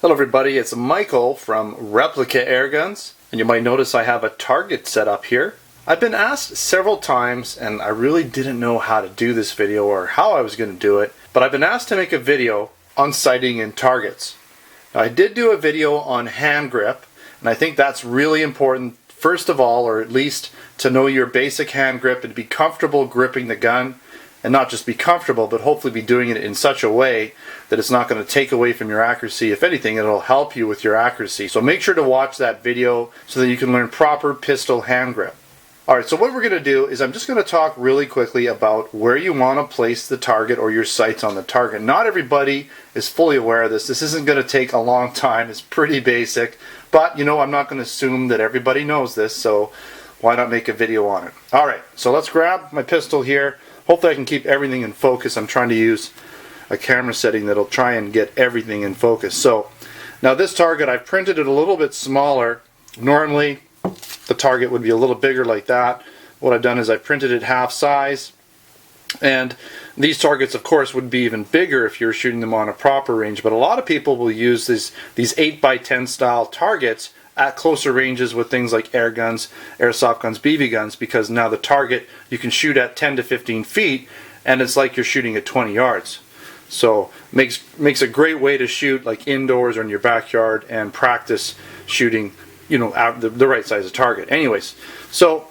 Hello everybody, it's Michael from Replica Airguns, and you might notice I have a target set up here. I've been asked several times, and I really didn't know how to do this video or how I was going to do it, but I've been asked to make a video on sighting and targets. Now, I did do a video on hand grip, and I think that's really important, first of all, or at least to know your basic hand grip and be comfortable gripping the gun. And not just be comfortable, but hopefully be doing it in such a way that it's not going to take away from your accuracy. If anything, it'll help you with your accuracy. So make sure to watch that video so that you can learn proper pistol hand grip. Alright, so what we're going to do is I'm just going to talk really quickly about where you want to place the target or your sights on the target. Not everybody is fully aware of this. This isn't going to take a long time. It's pretty basic. But, you know, I'm not going to assume that everybody knows this, so why not make a video on it? Alright, so let's grab my pistol here. Hopefully I can keep everything in focus. I'm trying to use a camera setting that'll try and get everything in focus. So now this target, I've printed it a little bit smaller. Normally the target would be a little bigger like that. What I've done is I've printed it half size. And these targets, of course, would be even bigger if you're shooting them on a proper range. But a lot of people will use these 8x10 style targets at closer ranges with things like air guns, airsoft guns, BB guns, because now the target you can shoot at 10 to 15 feet and it's like you're shooting at 20 yards. So makes a great way to shoot like indoors or in your backyard and practice shooting, you know, out the right size of target. Anyways, so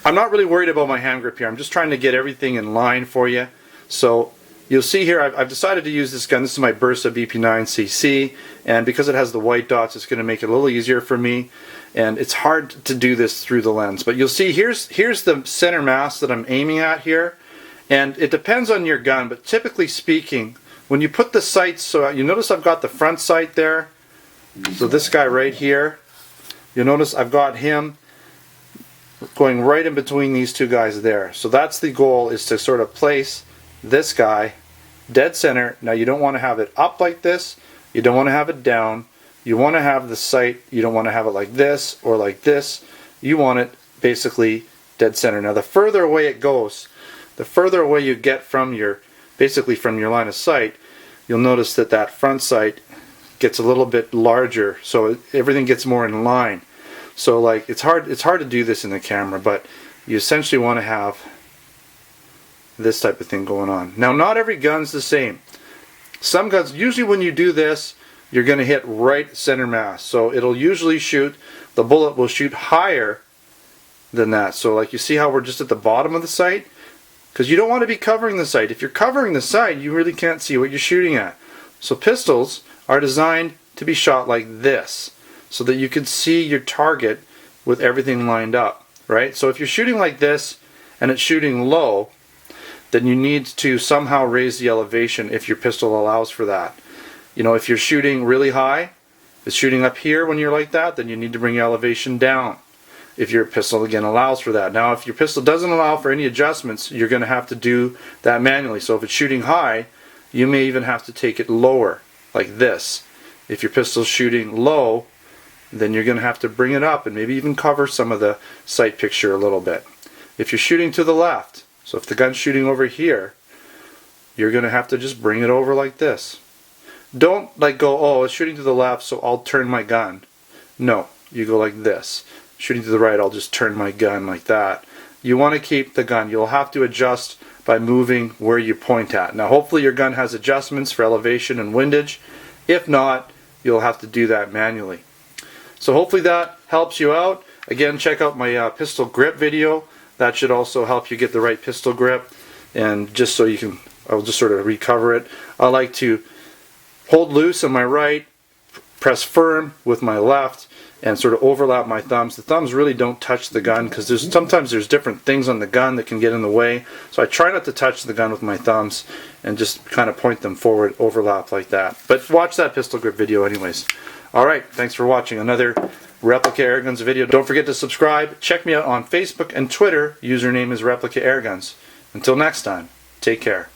I'm not really worried about my hand grip here. I'm just trying to get everything in line for you. So you'll see here I've decided to use this gun. This is my Bersa BP9cc, and because it has the white dots, it's going to make it a little easier for me. And it's hard to do this through the lens. But you'll see here's the center mass that I'm aiming at here. And it depends on your gun, but typically speaking, when you put the sights, so you notice I've got the front sight there. So this guy right here, you'll notice I've got him going right in between these two guys there. So that's the goal, is to sort of place this guy dead center. Now you don't want to have it up like this, you don't want to have it down, you want to have the sight, you don't want to have it like this or like this, you want it basically dead center. Now the further away it goes, the further away you get from your, basically from your line of sight, you'll notice that that front sight gets a little bit larger, so everything gets more in line. So like it's hard to do this in the camera, but you essentially want to have this type of thing going on. Now not every gun's the same. Some guns, usually when you do this, you're going to hit right center mass. So it'll usually shoot, the bullet will shoot higher than that. So like you see how we're just at the bottom of the sight? Because you don't want to be covering the sight. If you're covering the sight, you really can't see what you're shooting at. So pistols are designed to be shot like this, so that you can see your target with everything lined up, right? So if you're shooting like this and it's shooting low, then you need to somehow raise the elevation if your pistol allows for that. You know, if you're shooting really high, it's shooting up here when you're like that, then you need to bring your elevation down if your pistol again allows for that. Now if your pistol doesn't allow for any adjustments, you're going to have to do that manually. So if it's shooting high, you may even have to take it lower like this. If your pistol's shooting low, then you're going to have to bring it up and maybe even cover some of the sight picture a little bit. If you're shooting to the left, so if the gun's shooting over here, you're going to have to just bring it over like this. Don't like go, oh, it's shooting to the left, so I'll turn my gun. No, you go like this. Shooting to the right, I'll just turn my gun like that. You want to keep the gun. You'll have to adjust by moving where you point at. Now hopefully your gun has adjustments for elevation and windage. If not, you'll have to do that manually. So hopefully that helps you out. Again, check out my pistol grip video. That should also help you get the right pistol grip. And just so you can, I'll just sort of recover it. I like to hold loose on my right, press firm with my left, and sort of overlap my thumbs. The thumbs really don't touch the gun because sometimes there's different things on the gun that can get in the way. So I try not to touch the gun with my thumbs and just kind of point them forward, overlap like that. But watch that pistol grip video anyways. Alright, thanks for watching another Replica Airguns video. Don't forget to subscribe. Check me out on Facebook and Twitter. Username is Replica Airguns. Until next time, take care.